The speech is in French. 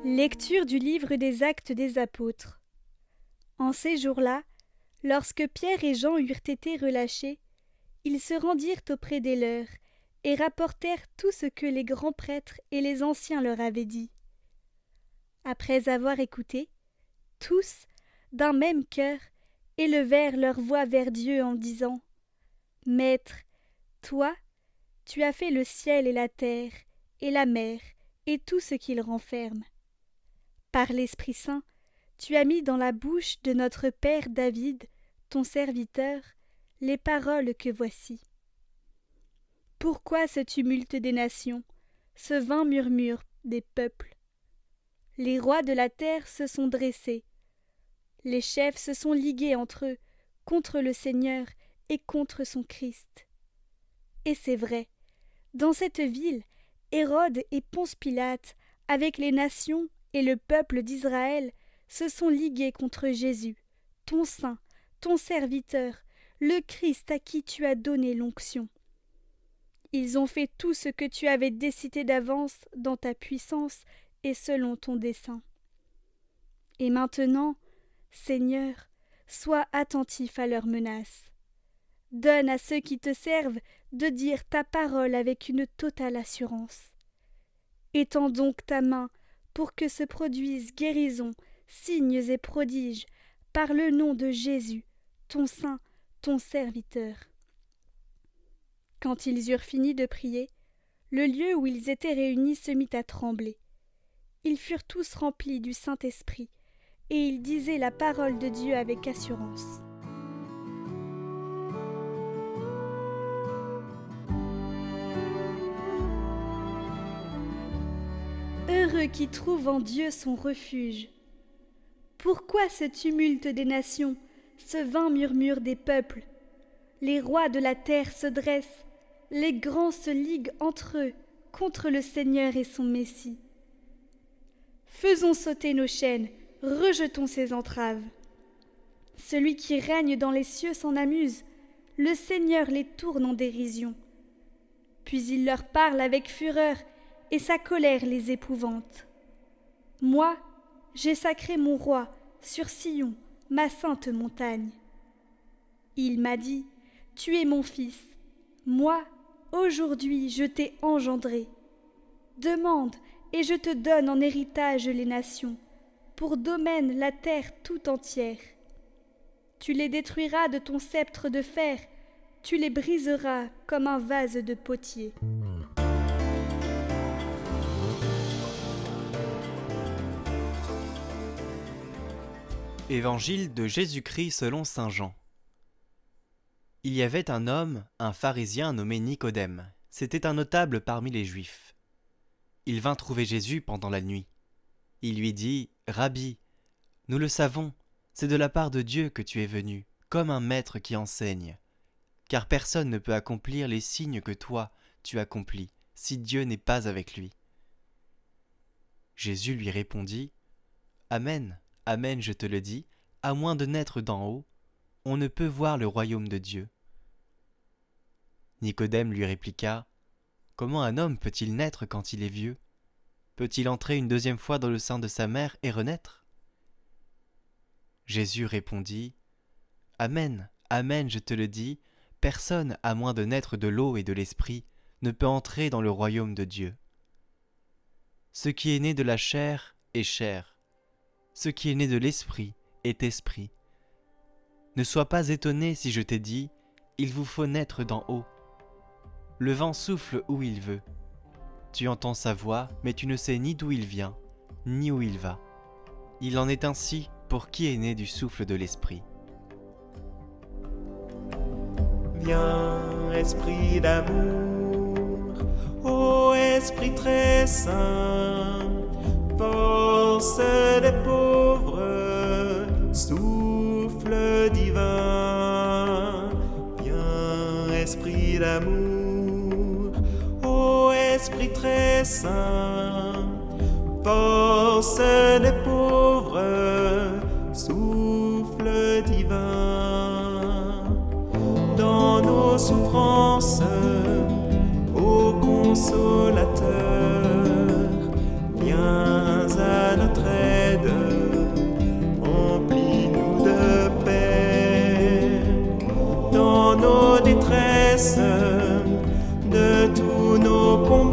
Lecture du livre des Actes des Apôtres. En ces jours-là, lorsque Pierre et Jean eurent été relâchés, ils se rendirent auprès des leurs et rapportèrent tout ce que les grands prêtres et les anciens leur avaient dit. Après avoir écouté, tous, d'un même cœur, élevèrent leur voix vers Dieu en disant : Maître, toi, tu as fait le ciel et la terre, et la mer, et tout ce qu'ils renferment. Par l'Esprit Saint, tu as mis dans la bouche de notre père David, ton serviteur, les paroles que voici. Pourquoi ce tumulte des nations, ce vain murmure des peuples? Les rois de la terre se sont dressés. Les chefs se sont ligués entre eux, contre le Seigneur et contre son Christ. Et c'est vrai, dans cette ville, Hérode et Ponce Pilate, avec les nations et le peuple d'Israël, se sont ligués contre Jésus, ton saint, ton serviteur, le Christ à qui tu as donné l'onction. Ils ont fait tout ce que tu avais décidé d'avance dans ta puissance et selon ton dessein. Et maintenant, Seigneur, sois attentif à leurs menaces. Donne à ceux qui te servent de dire ta parole avec une totale assurance. Étends donc ta main pour que se produisent guérisons, signes et prodiges, par le nom de Jésus, ton saint, ton serviteur. Quand ils eurent fini de prier, le lieu où ils étaient réunis se mit à trembler. Ils furent tous remplis du Saint-Esprit, et ils disaient la parole de Dieu avec assurance. Heureux qui trouve en Dieu son refuge. Pourquoi ce tumulte des nations, ce vain murmure des peuples? Les rois de la terre se dressent, les grands se liguent entre eux contre le Seigneur et son Messie. Faisons sauter nos chaînes, rejetons ses entraves. Celui qui règne dans les cieux s'en amuse, le Seigneur les tourne en dérision. Puis il leur parle avec fureur, et sa colère les épouvante. Moi, j'ai sacré mon roi sur Sion, ma sainte montagne. Il m'a dit : Tu es mon fils. Moi, aujourd'hui, je t'ai engendré. Demande, et je te donne en héritage les nations, pour domaine la terre tout entière. Tu les détruiras de ton sceptre de fer, tu les briseras comme un vase de potier. Évangile de Jésus-Christ selon saint Jean. Il y avait un homme, un pharisien nommé Nicodème. C'était un notable parmi les Juifs. Il vint trouver Jésus pendant la nuit. Il lui dit : Rabbi, nous le savons, c'est de la part de Dieu que tu es venu, comme un maître qui enseigne. Car personne ne peut accomplir les signes que toi, tu accomplis, si Dieu n'est pas avec lui. Jésus lui répondit : Amen. Amen, je te le dis, à moins de naître d'en haut, on ne peut voir le royaume de Dieu. Nicodème lui répliqua : Comment un homme peut-il naître quand il est vieux ? Peut-il entrer une deuxième fois dans le sein de sa mère et renaître ? Jésus répondit : Amen, amen, je te le dis, personne, à moins de naître de l'eau et de l'esprit, ne peut entrer dans le royaume de Dieu. Ce qui est né de la chair est chair. Ce qui est né de l'esprit est esprit. Ne sois pas étonné si je t'ai dit : il vous faut naître d'en haut. Le vent souffle où il veut. Tu entends sa voix, mais tu ne sais ni d'où il vient, ni où il va. Il en est ainsi pour qui est né du souffle de l'esprit. Viens, esprit d'amour, ô esprit très saint, force des pauvres, souffle divin. Viens, esprit d'amour, ô esprit très saint, force des pauvres, souffle divin. Dans nos souffrances, ô consolateur, viens à au combat.